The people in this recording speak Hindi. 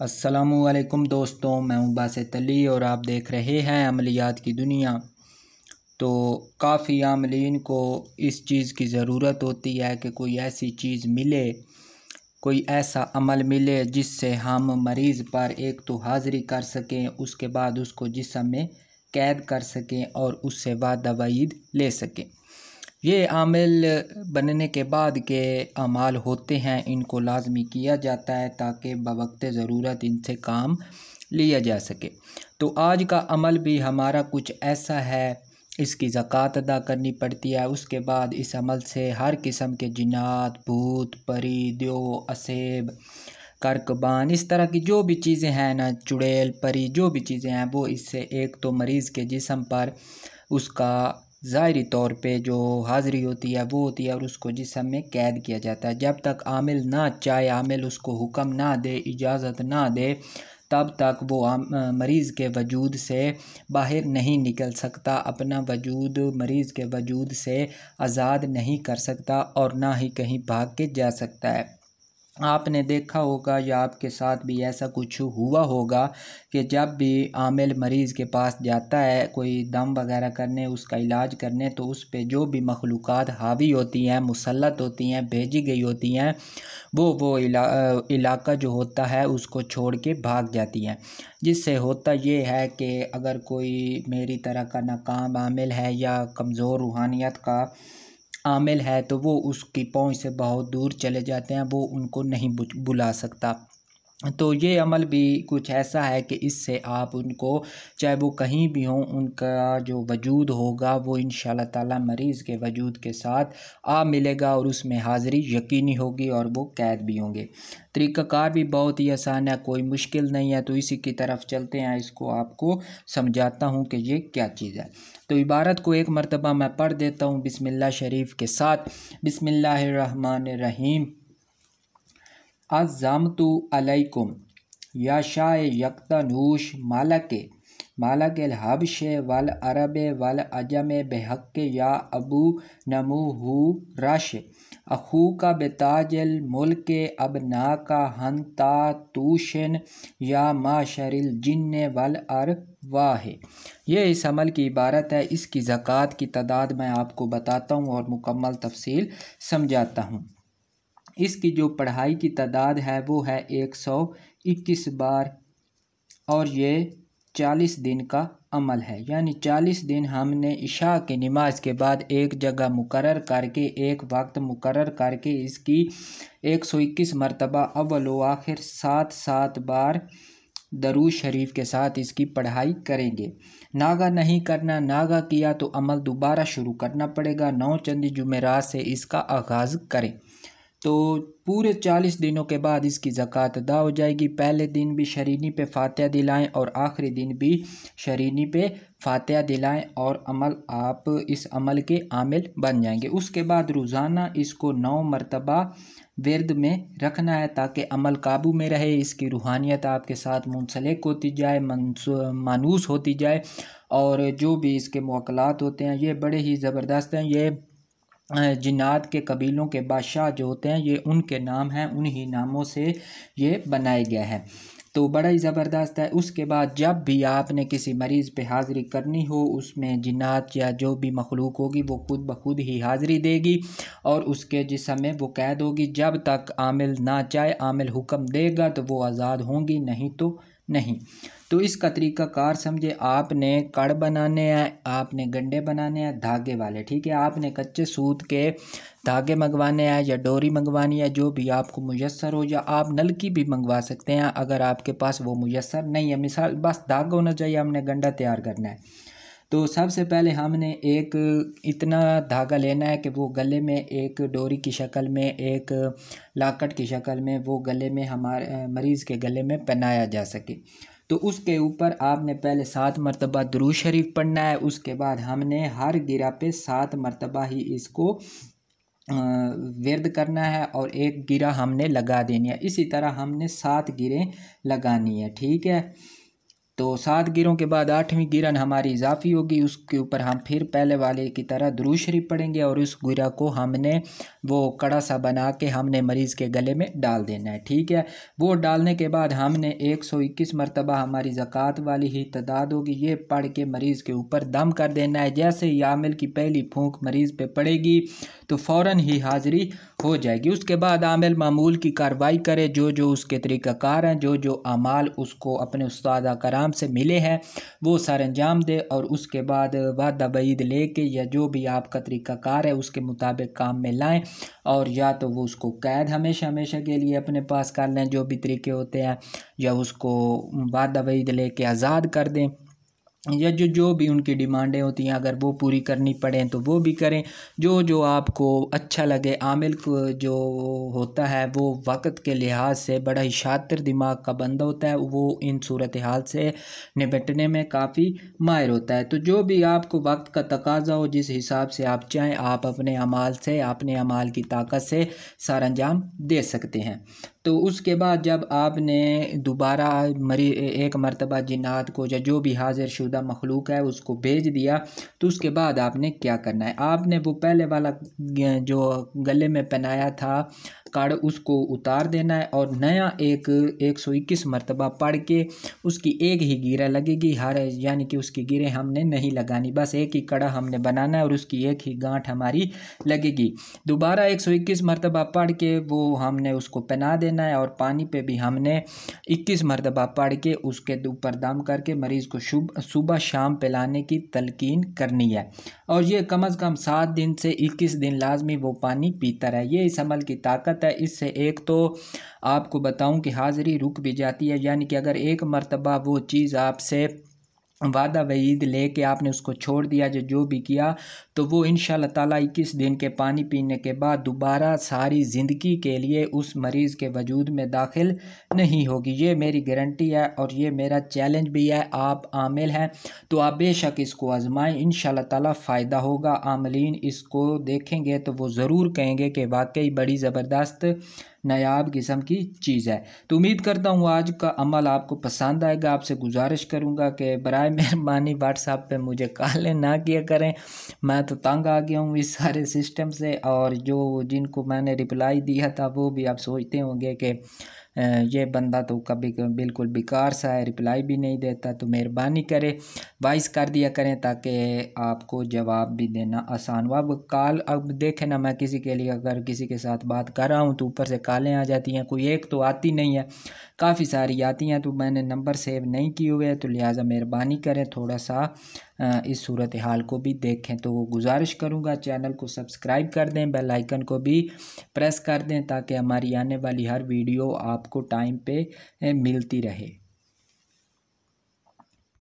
अस्सलामुअलैकुम दोस्तों, मैं हूं बासित अली और आप देख रहे हैं अमलियात की दुनिया। तो काफ़ी आमलीन को इस चीज़ की ज़रूरत होती है कि कोई ऐसी चीज़ मिले, कोई ऐसा अमल मिले जिससे हम मरीज़ पर एक तो हाज़िरी कर सकें, उसके बाद उसको जिस्म में कैद कर सकें और उससे वादा वईद ले सकें। ये आमिल बनने के बाद के अमाल होते हैं, इनको लाज़मी किया जाता है ताकि बवक्त ज़रूरत इनसे काम लिया जा सके। तो आज का अमल भी हमारा कुछ ऐसा है, इसकी ज़कात अदा करनी पड़ती है। उसके बाद इस अमल से हर किस्म के जिन्नात, भूत, परी, द्यो, असेब, करकबान, इस तरह की जो भी चीज़ें हैं ना, चुड़ैल, परी, जो भी चीज़ें हैं वो इससे एक तो मरीज़ के जिस्म पर उसका ज़ाहिरी तौर पे जो हाज़िरी होती है वो होती है और उसको जिस्म में कैद किया जाता है। जब तक आमिल ना चाहे, आमिल उसको हुक्म ना दे, इजाज़त ना दे, तब तक वो मरीज़ के वजूद से बाहर नहीं निकल सकता, अपना वजूद मरीज़ के वजूद से आज़ाद नहीं कर सकता और ना ही कहीं भाग के जा सकता है। आपने देखा होगा या आपके साथ भी ऐसा कुछ हुआ होगा कि जब भी आमिल मरीज़ के पास जाता है कोई दम वगैरह करने, उसका इलाज करने, तो उस पे जो भी मखलूक़ात हावी होती हैं, मुसल्लत होती हैं, भेजी गई होती हैं, वो इलाका जो होता है उसको छोड़ के भाग जाती हैं। जिससे होता ये है कि अगर कोई मेरी तरह का नाकाम आमिल है या कमज़ोर रूहानियत का आमिल है तो वो उसकी पहुंच से बहुत दूर चले जाते हैं, वो उनको नहीं बुला सकता। तो ये अमल भी कुछ ऐसा है कि इससे आप उनको, चाहे वो कहीं भी हों, उनका जो वजूद होगा वो इंशाअल्लाह ताला मरीज़ के वजूद के साथ आ मिलेगा और उसमें हाज़िरी यकीनी होगी और वो कैद भी होंगे। तरीक़ाकार भी बहुत ही आसान है, कोई मुश्किल नहीं है। तो इसी की तरफ चलते हैं, इसको आपको समझाता हूँ कि ये क्या चीज़ है। तो इबारत को एक मरतबा मैं पढ़ देता हूँ बिस्मिल्लाह शरीफ के साथ। बिस्मिल्लाहिर्रहमानिर्रहीम। अज़्ज़मतु अलैकुम या शाह यक्तनूश मालक हबश वल अरब वल अजम बेहक या अबू नमूहू रश अखूका बेताजल मुल्क अबना का हंता तूशन या माशरिल जिन्न वल अरवाह। ये इस अमल की इबारत है। इसकी ज़कात की तादाद मैं आपको बताता हूँ और मुकम्मल तफसील समझाता हूँ। इसकी जो पढ़ाई की तादाद है वो है 121 बार और ये 40 दिन का अमल है। यानी 40 दिन हमने इशा की नमाज के बाद एक जगह मुकर्रर करके, एक वक्त मुकर्रर करके इसकी 121 मरतबा अव्वल व आखिर 7 बार दरूद शरीफ के साथ इसकी पढ़ाई करेंगे। नागा नहीं करना, नागा किया तो अमल दोबारा शुरू करना पड़ेगा। 9 चंदी जुमेरात से इसका आगाज़ करें। तो पूरे 40 दिनों के बाद इसकी ज़कात अदा हो जाएगी। पहले दिन भी शरीनी पे फातिहा दिलाएं और आखिरी दिन भी शरीनी पे फातिहा दिलाएं और आप इस अमल के आमिल बन जाएंगे। उसके बाद रोज़ाना इसको 9 मरतबा विर्द में रखना है ताकि अमल काबू में रहे, इसकी रूहानियत आपके साथ मुंसलिक होती जाए, मानूस होती जाए और जो भी इसके मुवक्कलात होते हैं ये बड़े ही ज़बरदस्त हैं। ये जिन्नात के कबीलों के बादशाह जो होते हैं ये उनके नाम हैं, उन्हीं नामों से ये बनाए गए हैं। तो बड़ा ही ज़बरदस्त है। उसके बाद जब भी आपने किसी मरीज़ पे हाज़िरी करनी हो, उसमें जिन्नात या जो भी मखलूक होगी वो खुद ब खुद ही हाज़िरी देगी और उसके जिस्म में वो कैद होगी। जब तक आमिल ना चाहे, आमिल हुक्म देगा तो वो आज़ाद होंगी, नहीं तो नहीं। तो इसका तरीका कार समझे। आपने कड़ बनाने हैं, आपने गंडे बनाने हैं धागे वाले, ठीक है। आपने कच्चे सूत के धागे मंगवाने हैं या डोरी मंगवानी है, जो भी आपको मुयस्सर हो, या आप नलकी भी मंगवा सकते हैं अगर आपके पास वो मुयस्सर नहीं है। मिसाल बस धागा होना चाहिए, हमने गंडा तैयार करना है। तो सबसे पहले हमने एक इतना धागा लेना है कि वो गले में एक डोरी की शक्ल में, एक लाकट की शक्ल में वो गले में, हमारे मरीज़ के गले में पहनाया जा सके। तो उसके ऊपर आपने पहले 7 मरतबा दुरूद शरीफ पढ़ना है। उसके बाद हमने हर गिरा पे 7 मरतबा ही इसको विर्द करना है और एक गिरा हमने लगा देनी है। इसी तरह हमने 7 गिरें लगानी है, ठीक है। तो 7 गिरों के बाद 8वीं गिरन हमारी इजाफी होगी, उसके ऊपर हम फिर पहले वाले की तरह दुरूद शरीफ पढ़ेंगे और उस गिरा को हमने वो कड़ा सा बना के हमने मरीज़ के गले में डाल देना है। ठीक है, वो डालने के बाद हमने 121 मरतबा हमारी ज़कात वाली ही तादाद होगी, ये पढ़ के मरीज़ के ऊपर दम कर देना है। जैसे ही आमिल की पहली फूंक मरीज़ पे पड़ेगी तो फ़ौरन ही हाज़िरी हो जाएगी। उसके बाद आमिल मामूल की कार्रवाई करे, जो जो उसके तरीक़ाकार हैं, जो जो अमाल उसको अपने उस्ताद कराम से मिले हैं वो सर अंजाम दे और उसके बाद वादा वईद लेके या जो भी आपका तरीक़ाकार है उसके मुताबिक काम में लाएं, और या तो वो उसको कैद हमेशा हमेशा के लिए अपने पास कर लें जो भी तरीके होते हैं, या उसको वादा वईद लेके आज़ाद कर दें, या जो जो भी उनकी डिमांडें होती हैं अगर वो पूरी करनी पड़ें तो वो भी करें, जो जो आपको अच्छा लगे। आमिल को जो होता है वो वक्त के लिहाज से बड़ा ही शातिर दिमाग का बंदा होता है, वो इन सूरत हाल से निपटने में काफ़ी माहिर होता है। तो जो भी आपको वक्त का तकाजा हो, जिस हिसाब से आप चाहें, आप अपने अमाल से, अपने अमाल की ताकत से सर अंजाम दे सकते हैं। तो उसके बाद जब आपने दोबारा एक मरतबा जिन्नात को या जो भी हाजिर शुदा मखलूक है उसको भेज दिया, तो उसके बाद आपने क्या करना है, आपने वो पहले वाला जो गले में पहनाया था कड़ उसको उतार देना है और नया 121 मरतबा पढ़ के उसकी एक ही गिरा लगेगी, हर यानी कि उसकी गिरें हमने नहीं लगानी, बस एक ही कड़ा हमने बनाना है और उसकी एक ही गांठ हमारी लगेगी। दोबारा 121 मरतबा पढ़ के वो हमने उसको पहना देना है और पानी पे भी हमने 21 मरतबा पढ़ के उसके ऊपर दम करके मरीज़ को सुबह शाम पिलाने की तलकीन करनी है, और ये कम अज़ कम 7 दिन से 21 दिन लाजमी वो पानी पीता रहे। ये इस अमल की ताकत है। इससे एक तो आपको बताऊं कि हाज़िरी रुक भी जाती है, यानी कि अगर एक मरतबा वो चीज़ आपसे वादा वईद लेके आपने उसको छोड़ दिया, जो भी किया, तो वो इंशाअल्लाह ताला 21 दिन के पानी पीने के बाद दोबारा सारी ज़िंदगी के लिए उस मरीज़ के वजूद में दाखिल नहीं होगी। ये मेरी गारंटी है और ये मेरा चैलेंज भी है। आप आमिल हैं तो आप बेशक इसको आजमाएं, इंशाअल्लाह ताला फ़ायदा होगा। आमिलीन इसको देखेंगे तो वो ज़रूर कहेंगे कि वाकई बड़ी ज़बरदस्त नायाब किस्म की चीज़ है। तो उम्मीद करता हूँ आज का अमल आपको पसंद आएगा। आपसे गुजारिश करूँगा कि बराए मेहरबानी व्हाट्सएप पे मुझे कॉलें ना किया करें, मैं तो तंग आ गया हूँ इस सारे सिस्टम से, और जो जिनको मैंने रिप्लाई दिया था वो भी आप सोचते होंगे कि ये बंदा तो कभी बिल्कुल बेकार सा है, रिप्लाई भी नहीं देता। तो मेहरबानी करें वॉइस कर दिया करें ताकि आपको जवाब भी देना आसान हो। अब कॉल अब देखें ना, मैं किसी के लिए अगर किसी के साथ बात कर रहा हूँ तो ऊपर से कॉलें आ जाती हैं, कोई एक तो आती नहीं है, काफ़ी सारी आती हैं। तो मैंने नंबर सेव नहीं किए हुए हैं, तो लिहाजा मेहरबानी करें थोड़ा सा इस सूरत हाल को भी देखें। तो गुजारिश करूँगा चैनल को सब्सक्राइब कर दें, बेल आइकन को भी प्रेस कर दें ताकि हमारी आने वाली हर वीडियो आपको टाइम पे मिलती रहे।